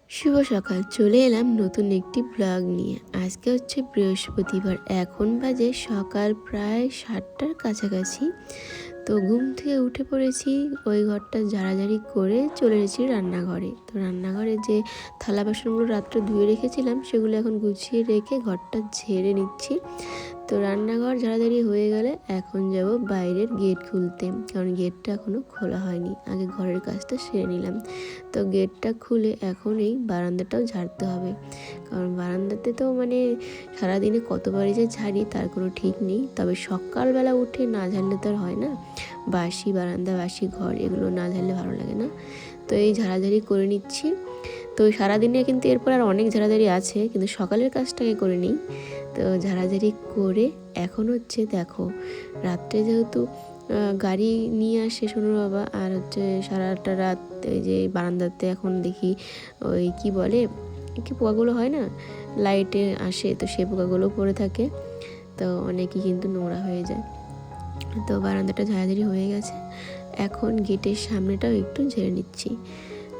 শুভ সকাল, চলে এলাম নতুন একটি ব্লগ নিয়ে। আজকে হচ্ছে বৃহস্পতিবার, এখন বাজে সকাল প্রায় 7টার কাছাকাছি। তো ঘুম থেকে উঠে পড়েছি, ওই ঘরটা ঝাড়াঝাড়ি করে চলে এসেছি রান্নাঘরে। তো রান্নাঘরে যে থালা বাসনগুলো রাত্রে ধুয়ে রেখেছিলাম সেগুলো এখন গুছিয়ে রেখে ঘরটা ঝেড়ে নিচ্ছি। তো রান্নাঘর ঝাড়াঝাড়ি হয়ে গেলে এখন যাব বাইরের গেট খুলতে, কারণ গেটটা এখনও খোলা হয়নি। আগে ঘরের কাজটা সেরে নিলাম। তো গেটটা খুলে এখন এই বারান্দাটাও ঝাড়তে হবে, কারণ বারান্দাতে তো সারাদিনে কতবারই যে ঝাড়ি তার কোনো ঠিক নেই। তবে সকালবেলা উঠে না ঝাড়লে তো আর হয় না, বাসি বারান্দা বাসি ঘর এগুলো না ঝাড়লে ভালো লাগে না। তো এই ঝাড়াঝাড়ি করে নিচ্ছি। তো সারাদিনে কিন্তু এরপর আর অনেক ঝাড়াঝাড়ি আছে, কিন্তু সকালের কাজটাকে করে নিই। তো ঝাড়াঝাড়ি করে এখন হচ্ছে দেখো, রাত্রে যেহেতু গাড়ি নিয়ে আসে সোনুর বাবা, আর হচ্ছে সারাটা রাত এই যে বারান্দাতে এখন দেখি ওই কি বলে, কি পোকাগুলো হয় না, লাইটে আসে, তো সেই পোকাগুলো পড়ে থাকে। তো অনেকই কিন্তু নোংরা হয়ে যায়। তো বারান্দাটা ঝাড়াঝাড়ি হয়ে গেছে, এখন গেটের সামনেটাও একটু ঝেড়ে নিচ্ছি।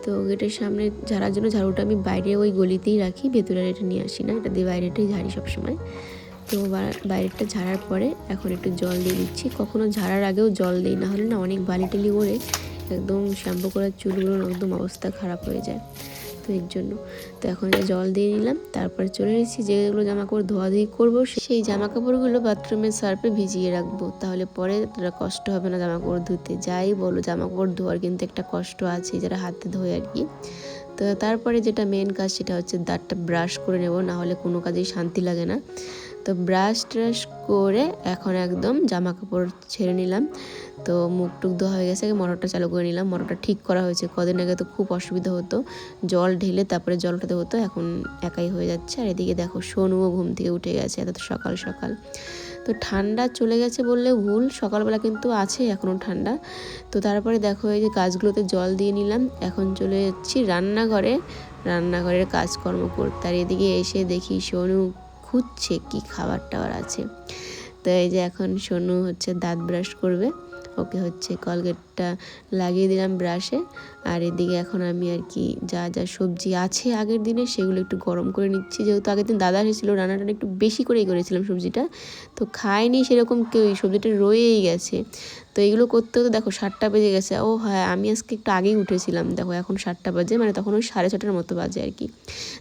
তো গেটের সামনে ঝাড়ার জন্য ঝাড়ুটা আমি বাইরে ওই গলিতেই রাখি, ভেতরে এটা নিয়ে আসি না, এটা দিয়ে বাইরেটাই ঝাড়ি সবসময়। তো বাইরেটা ঝাড়ার পরে এখন একটু জল দিয়ে দিচ্ছি। কখনো ঝাড়ার আগেও জল দিই, না হলে না অনেক বালি টালি করে একদম শ্যাম্পু করার চুলগুলোর একদম অবস্থা খারাপ হয়ে যায়। তো এর জন্য তো এখন জল দিয়ে নিলাম, তারপরে চলে এসেছি যেগুলো জামা কাপড় ধোয়াধুয়ি করবো সেই জামা কাপড়গুলো বাথরুমের সার্ফে ভিজিয়ে রাখবো, তাহলে পরে কষ্ট হবে না জামা কাপড় ধুতে। যাই বলো, জামা কাপড় ধোয়ার কিন্তু একটা কষ্ট আছে, যারা হাতে ধোয় আর কি। তো তারপরে যেটা মেন কাজ সেটা হচ্ছে দাঁতটা ব্রাশ করে নেব, না হলে কোনো কাজেই শান্তি লাগে না। তো ব্রাশ ট্রাশ করে এখন একদম জামা কাপড় ছেড়ে নিলাম। তো মুখ টুক ধোয়া হয়ে গেছে, মোটরটা চালু করে নিলাম। মোটরটা ঠিক করা হয়েছে, কদিন আগে তো খুব অসুবিধা হতো, জল ঢেলে তারপরে জলটাতে হতো, এখন একাই হয়ে যাচ্ছে। আর এদিকে দেখো সোনুও ঘুম থেকে উঠে গেছে এত সকাল সকাল। তো ঠান্ডা চলে গেছে বললে ভুল, সকালবেলা কিন্তু আছে এখনও ঠান্ডা। তো তারপরে দেখো এই যে গাছগুলোতে জল দিয়ে নিলাম, এখন চলে যাচ্ছি রান্নাঘরের কাজকর্ম করতে। আর এদিকে এসে দেখি সোনু খুঁজছে কি খাবার টাবার আছে। তো এই যে এখন সোনু হচ্ছে দাঁত ব্রাশ করবে, ওকে হচ্ছে কলগেটটা লাগিয়ে দিলাম ব্রাশে। আর এদিকে এখন আমি আর কি যা যা সবজি আছে আগের দিনে সেগুলো একটু গরম করে নিচ্ছি, যেহেতু আগের দিন দাদা এসেছিলো, রান্নাটা একটু বেশি করেই করেছিলাম সবজিটা, তো খায়নি সেরকম কেউ, সবজিটা রয়েই গেছে। তো এইগুলো করতে হতে দেখো 7টা বেজে গেছে। ও হ্যাঁ, আমি আজকে একটু আগেই উঠেছিলাম, দেখো এখন 7টা বাজে, তখন ওই 6:30টার মতো বাজে আর কি।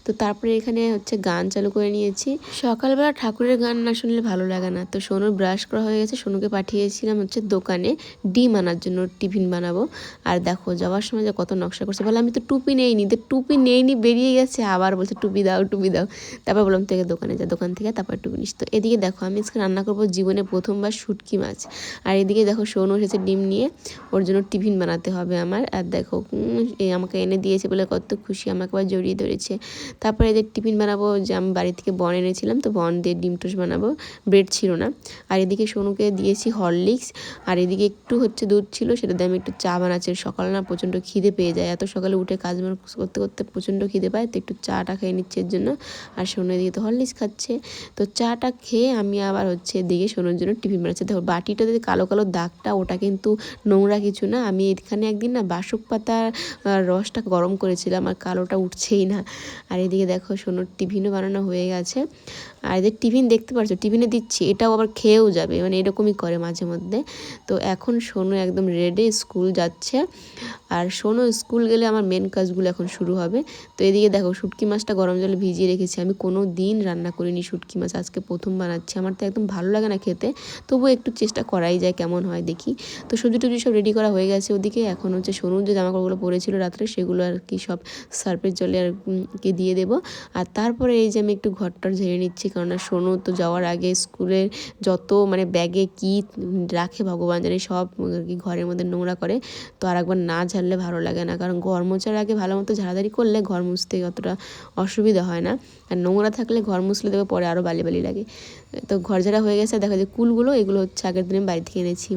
তো তারপরে এখানে হচ্ছে গান চালু করে নিয়েছি। সকালবেলা ঠাকুরের গান না শুনলে ভালো লাগে না। তো সোনুর ব্রাশ করা হয়ে গেছে, সোনুকে পাঠিয়েছিলাম হচ্ছে দোকানে ডিম আনার জন্য, টিফিন বানাবো। আর দেখো যাওয়ার সময় যে কত নকশা করছে, বলে আমি তো টুপি নেইনি, তো টুপি নেইনি বেরিয়ে গেছে, আবার বলছে টুপি দাও টুপি দাও। তারপর বললাম থেকে দোকানে যা, দোকান থেকে তারপর টুপি নিস। তো এদিকে দেখো আমি আজকে রান্না করবো জীবনে প্রথমবার শুটকি মাছ। আর এদিকে দেখো সোনু এসেছে ডিম নিয়ে, ওর জন্য টিফিন বানাতে হবে আমার। আর দেখো আমাকে এনে দিয়েছে বলে কত খুশি, আমাকে আবার জড়িয়ে ধরেছে। তারপরে এদের টিফিন বানাবো, যে আমি বাড়ি থেকে বন এনেছিলাম, তো বন দিয়ে ডিম টোস্ট বানাবো, ব্রেড ছিল না। আর এদিকে সোনুকে দিয়েছি হরলিক্স, আর এদিকে একটু হচ্ছে দুধ ছিল, সেটা দিয়ে আমি একটু চা বানাচ্ছি। সকালে না প্রচণ্ড খিদে পেয়ে যায়, এত সকালে উঠে কাজ করতে করতে প্রচণ্ড খিদে পায়, তো একটু চাটা খেয়ে নিচ্ছে এর জন্য। আর সোনু এদিকে তো হরলিক্স খাচ্ছে। তো চাটা খেয়ে আমি আবার হচ্ছে এদিকে সোনুর জন্য টিফিন বানাচ্ছি। দেখো বাটিটাতে কালো কালো দাগটা, ওটা কিন্তু নোংরা কিছু না, আমি এখানে একদিন না বাসক পাতার রসটা গরম করেছিলাম, আর কালোটা উঠছেই না। আর এদিকে দেখো সোনুর টিফিনও বানানো হয়ে গেছে। আর এদের টিফিন দেখতে পাচ্ছ, টিফিনে দিচ্ছি, এটাও আবার খেয়েও যাবে, এরকমই করে মাঝে মধ্যে। তো এখন সোনু একদম রেডি, স্কুল যাচ্ছে। আর সোনু স্কুল গেলে আমার মেন কাজগুলো এখন শুরু হবে। তো এদিকে দেখো শুটকি মাছটা গরম জলে ভিজিয়ে রেখেছি, আমি কোনো দিন রান্না করিনি শুটকি মাছ, আজকে প্রথম বানাচ্ছি। আমার তো একদম ভালো লাগে না খেতে, তবুও একটু চেষ্টা করাই যায়, কেমন হয় দেখি। তো সবজি টবজি সব রেডি করা হয়ে গেছে ওদিকে। এখন হচ্ছে সোনুর যে জামাকাপড়গুলো পরেছিল রাত্রে, সেগুলো আর কি সব সার্ফের জলে আর কি দিয়ে দেবো। আর তারপরে এই যে আমি একটু ঘরটার ঝেড়ে নিচ্ছি, কারণ সোনু তো যাওয়ার আগে স্কুলের যত ব্যাগে কি রাখে ভগবান জানে, সব কি ঘরের মধ্যে নোংরা করে। তো আর একবার না ঝাড়লে ভালো লাগে না, কারণ ঘর মোছার আগে ভালো মতো ঝাড়াঝাড়ি করলে ঘর মুছতে অতটা অসুবিধা হয় না। আর নোংরা থাকলে ঘর মুছলে দেবে পরে আরও বালি বালি লাগে। তো ঘর ঝাড়া হয়ে গেছে। দেখা যায় কুলগুলো, এগুলো হচ্ছে আগের দিনে বাড়ি থেকে এনেছি,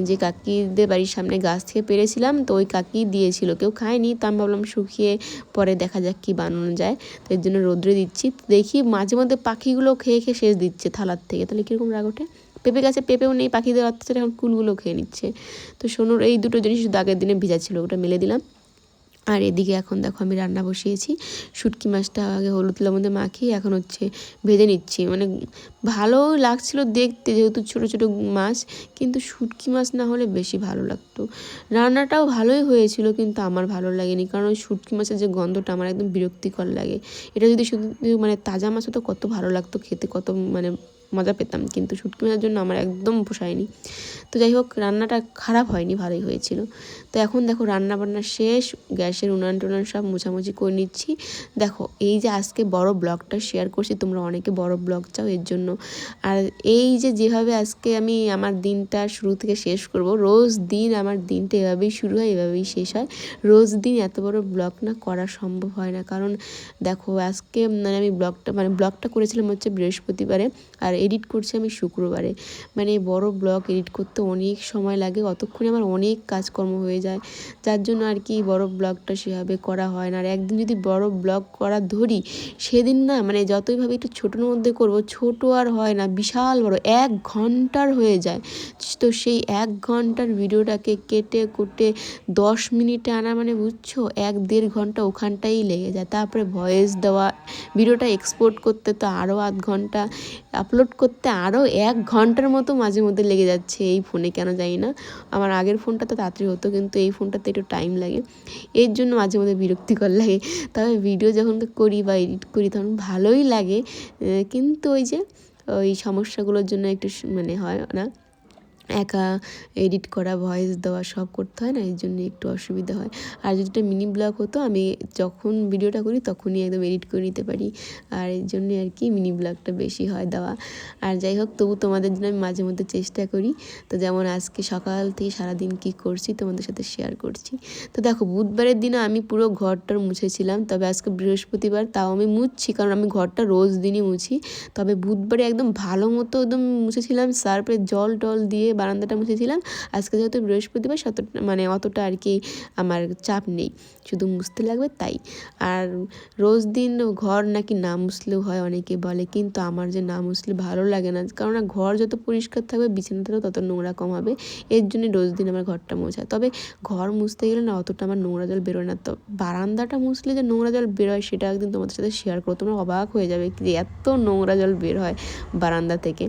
যে কাকিদের বাড়ির সামনে গাছ থেকে পেরেছিলাম, তো ওই কাকি দিয়েছিল, কেউ খায়নি, তো আমি ভাবলাম শুকিয়ে পরে দেখা যাক কী বানানো যায়। তো এর জন্য রোদ্রে দিচ্ছি। দেখি মাঝে মধ্যে পাখিগুলো খেয়ে খেয়ে শেষ দিচ্ছে থালার থেকে, তাহলে কীরকম রাগ ওঠে। পেঁপে গাছে পেঁপেও নেই, পাখিদের অত্যাচারে এখন কুলগুলো খেয়ে নিচ্ছে। তো সোনুর এই দুটো জিনিস শুধু আগের দিনে ভিজা ছিল, ওটা মেলে দিলাম। আর এদিকে এখন দেখো আমি রান্না বসিয়েছি। শুটকি মাছটা আগে হলুদ লবণে মাখিয়ে এখন হচ্ছে ভেজে নিচ্ছি। মানে ভালো লাগছিল দেখতে, যেহেতু ছোটো ছোটো মাছ, কিন্তু শুটকি মাছ না হলে বেশি ভালো লাগতো। রান্নাটাও ভালোই হয়েছিল, কিন্তু আমার ভালো লাগেনি, কারণ ওই শুটকি মাছের যে গন্ধটা আমার একদম বিরক্তিকর লাগে। এটা যদি শুধু মানে তাজা মাছ হতো কত ভালো লাগতো খেতে, কত মানে মজা পেতাম, কিন্তু শুটকি মাছের জন্য আমার একদম পোষায়নি। তো যাই হোক, রান্নাটা খারাপ হয়নি, ভালোই হয়েছিল। তো এখন দেখো রান্না বান্না শেষ, গ্যাসের উনান টুনান সব মোছামুছি করে নিচ্ছি। দেখো এই যে আজকে বড় ব্লগটা শেয়ার করছি, তোমরা অনেকে বড় ব্লগ চাও এর জন্য। আর এই যে যেভাবে আজকে আমি আমার দিনটা শুরু থেকে শেষ করব, রোজ দিন আমার দিনটা এভাবেই শুরু হয়, এভাবেই শেষ হয়। রোজ দিন এত বড় ব্লগ না করা সম্ভব হয় না, কারণ দেখো আজকে মানে আমি ব্লগটা করেছিলাম হচ্ছে বৃহস্পতিবারে, আর এডিট করছি আমি শুক্রবারে। মানে বড় ব্লগ এডিট করতে অনেক সময় লাগে, অতক্ষণে আমার অনেক কাজকর্ম হয়ে যায়, যার জন্য আর কি বড় ব্লগটা সেভাবে করা হয় না। আর একদিন যদি বড় ব্লগ করা ধরি, সেদিন না মানে যতই ভাবে একটু ছোটোর মধ্যে করব, ছোট আর হয় না, বিশাল বড় 1 ঘন্টার হয়ে যায়। তো সেই 1 ঘন্টার ভিডিওটাকে কেটে কুটে 10 মিনিটে আনা মানে বুঝছো 1-1.5 ঘন্টা ওখানটাই লেগে যায়। তারপরে ভয়েস দেওয়া, ভিডিওটা এক্সপোর্ট করতে তো আরও 1/2 ঘন্টা, আপলোড করতে আরও 1 ঘন্টার মতো মাঝে মধ্যে লেগে যাচ্ছে। এই ফোনে কেন জানি না, আমার আগের ফোনটা তো তাড়াতাড়ি হতো, কিন্তু এই ফোনটাতে একটু টাইম লাগে, এর জন্য মাঝে মধ্যে বিরক্তিকর লাগে। তবে ভিডিও যখন করি বা এডিট করি তখন ভালোই লাগে, কিন্তু ওই যে ওই সমস্যাগুলোর জন্য একটু মানে হয় না, একা এডিট করা, ভয়েস দেওয়া সব করতে হয় না, এই জন্য একটু অসুবিধা হয়। আর যদি একটা মিনি ব্লগ হতো, আমি যখন ভিডিওটা করি তখনই একদম এডিট করে নিতে পারি, আর এই জন্যে আর কি মিনি ব্লগটা বেশি হয় দেওয়া। আর যাই হোক, তবু তোমাদের জন্য আমি মাঝে মধ্যে চেষ্টা করি। তো যেমন আজকে সকাল থেকে সারাদিন কী করছি তোমাদের সাথে শেয়ার করছি। তো দেখো বুধবারের দিনে আমি পুরো ঘরটার মুছেছিলাম, তবে আজকে বৃহস্পতিবার তাও আমি মুছছি, কারণ আমি ঘরটা রোজ দিনই মুছি। তবে বুধবারে একদম ভালো মতো একদম মুছেছিলাম, সার্ফে জল টল দিয়ে বারান্দাটা মুছেছিলাম। আজকে যেহেতু বৃহস্পতিবার মানে অতটা আর কি আমার চাপ নেই, শুধু মুছতে লাগবে তাই। আর রোজ দিন ঘর নাকি না মুছলেও হয় অনেকে বলে, কিন্তু আমার যে না মুছলে ভালো লাগে না, কারণ ঘর যত পরিষ্কার থাকবে বিছানাটাও তত নোংরা কম হবে, এর জন্য রোজ দিন আমার ঘরটা মোছা। তবে ঘর মুছতে গেলে না অতটা আমার নোংরা জল বেরোয় না, তো বারান্দাটা মুছলে যে নোংরা জল বেরোয় সেটা একদিন তোমাদের সাথে শেয়ার করো, তোমরা অবাক হয়ে যাবে যে এত নোংরা জল বের হয় বারান্দা থেকে।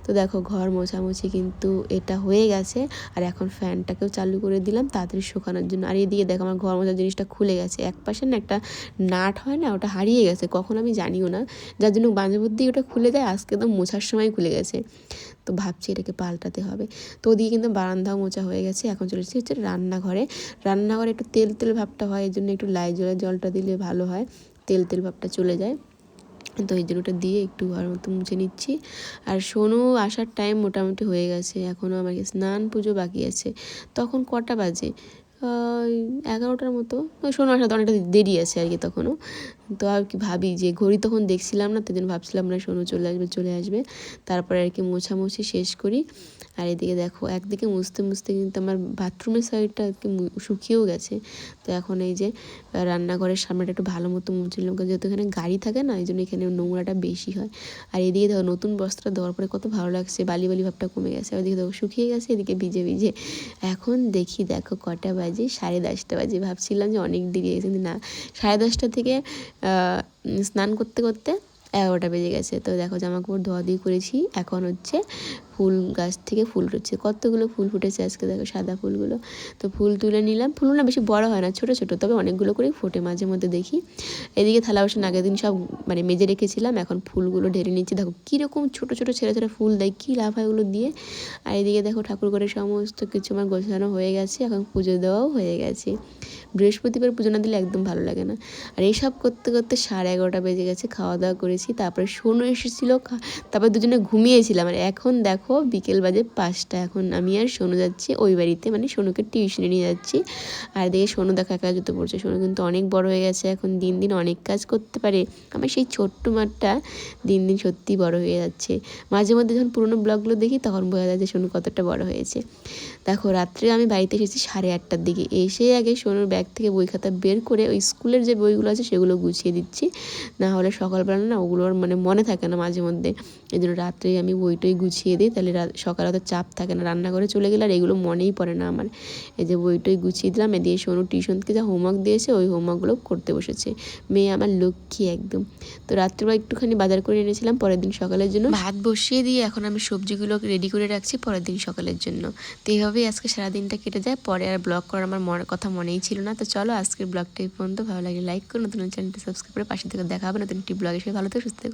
তো দেখো ঘর মোছামুছি কিন্তু এটা হয়ে গেছে, আর এখন ফ্যানটাকেও চালু করে দিলাম তাড়াতাড়ি শুকানোর জন্য। আর এদিকে দেখো আমার ঘর মোছার জিনিসটা খুলে গেছে, এক পাশে না একটা নাট হয় না, ওটা হারিয়ে গেছে, কখন আমি জানিও না, যার জন্য মাঝে মধ্যেই ওটা খুলে যায়, আজকে তো মোছার সময় খুলে গেছে, তো ভাবছি এটাকে পাল্টাতে হবে। তো ওদিকে কিন্তু বারান্দাও মোছা হয়ে গেছে, এখন চলে এসেছি হচ্ছে রান্নাঘরে। রান্নাঘরে একটু তেল তেল ভাবটা হয়, এর জন্য একটু লাইজলের জলটা দিলে ভালো হয়, তেল তেল ভাবটা চলে যায়। তো এই জন্যটা দিয়ে একটু ভালো মতো মুছে নিচ্ছি। আর সোনু আসার টাইম মোটামুটি হয়ে গেছে, এখনও আমাকে স্নান পুজো বাকি আছে। তখন কটা বাজে, 11টার মতো, সোনু আসাতে অনেকটা দেরি আছে আর কি তখনও। তো আর কি ভাবি যে ঘড়ি তখন দেখছিলাম না, তাই জন্য ভাবছিলাম না সোনু চলে আসবে। তারপরে আর কি মোছামুছি শেষ করি। আর এদিকে দেখো একদিকে মুছতে মুছতে কিন্তু আমার বাথরুমের সাইডটা আর কি শুকিয়েও গেছে। তো এখন এই যে রান্নাঘরের সামনেটা একটু ভালো মতো মুছলাম, যেহেতু এখানে গাড়ি থাকে না, এই জন্য এখানে নোংরাটা বেশি হয়। আর এদিকে দেখো নতুন বস্ত্রটা দেওয়ার পরে কত ভালো লাগছে, বালি বালি ভাবটা কমে গেছে। ওদিকে দেখো শুকিয়ে গেছে, এদিকে ভিজে ভিজে। এখন দেখো কটা বাজে, 10:30 বাজে। ভাবছিলাম যে অনেক দেরি হয়েছে, কিন্তু না, 10:30 থেকে স্নান করতে করতে 11টা বেজে গেছে। তো দেখো জামা কাপড় ধোয়াধুয়ি করেছি, এখন হচ্ছে ফুল গাছ থেকে ফুল ফুটছে, কতগুলো ফুল ফুটেছে আজকে দেখো, সাদা ফুলগুলো। তো ফুল তুলে নিলাম, ফুলগুলো না বেশি বড় হয় না, ছোটো ছোটো, তবে অনেকগুলো করেই ফোটে মাঝে মধ্যে দেখি। এদিকে থালা বাসন আগের দিন সব মানে মেজে রেখেছিলাম, এখন ফুলগুলো ঢেলে নিচ্ছি। দেখো কীরকম ছোটো ছোটো ছেঁড়া ছেঁড়া ফুল দেয়, কী লাভ হয় ওগুলো দিয়ে। আর এদিকে দেখো ঠাকুর ঘরের সমস্ত কিছু আমার গোছানো হয়ে গেছে, এখন পুজো দেওয়াও হয়ে গেছে। বৃহস্পতিবার পুজো না দিলে একদম ভালো লাগে না। আর এইসব করতে করতে 11:30 বেজে গেছে, খাওয়া দাওয়া করেছি, তারপরে সোনু এসেছিলো, তারপর দুজনে ঘুমিয়েছিলাম। আর এখন দেখো বিকেল বাজে 5টা, এখন আমি আর সোনু যাচ্ছি ওই বাড়িতে, মানে সোনুকে টিউশনে নিয়ে যাচ্ছি। আর দেখে সোনু দেখো একা জুতো পড়ছে, সোনু কিন্তু অনেক বড় হয়ে গেছে, এখন দিন দিন অনেক কাজ করতে পারে। আমার সেই ছোট্ট মাঠটা দিন দিন সত্যি বড় হয়ে যাচ্ছে। মাঝে মধ্যে যখন পুরোনো ব্লগগুলো দেখি তখন বোঝা যায় যে সোনু কতটা বড় হয়েছে। দেখো রাত্রে আমি বাড়িতে এসেছি 8:30টার দিকে, এসে আগে সোনুর ব্যাগ থেকে বই খাতা বের করে ওই স্কুলের যে বইগুলো আছে সেগুলো গুছিয়ে দিচ্ছি, না হলে সকালবেলা না ওগুলোর মানে মনে থাকে না মাঝে মধ্যে, এই জন্য রাত্রেই আমি বইটই গুছিয়ে দিই, তাহলে সকালে অত চাপ থাকে না, রান্না করে চলে গেলে আর এগুলো মনেই পড়ে না আমার। এই যে বইটই গুছিয়ে দিলাম, এদিকে সোনু টিউশন থেকে যা হোমওয়ার্ক দিয়েছে ওই হোমওয়ার্কগুলো করতে বসেছে। মেয়ে আমার লক্ষ্মী একদম। তো রাত্রিবেলা একটুখানি বাজার করে এনেছিলাম পরের দিন সকালের জন্য, ভাত বসিয়ে দিয়ে এখন আমি সবজিগুলো রেডি করে রাখছি পরের দিন সকালের জন্য। তো এইভাবেই আজকে সারাদিনটা কেটে যায়, পরে আর ব্লগ করার আমার কথা মনেই ছিল না। তো চলো আজকের ব্লগটা এই পর্যন্ত, ভালো লাগে লাইক করো, নতুন চ্যানেলটা সাবস্ক্রাইব করে পাশে থেকে দেখা হবে নতুন একটি ব্লগের সাথে। ভালো থেকে সুস্থ থেকো।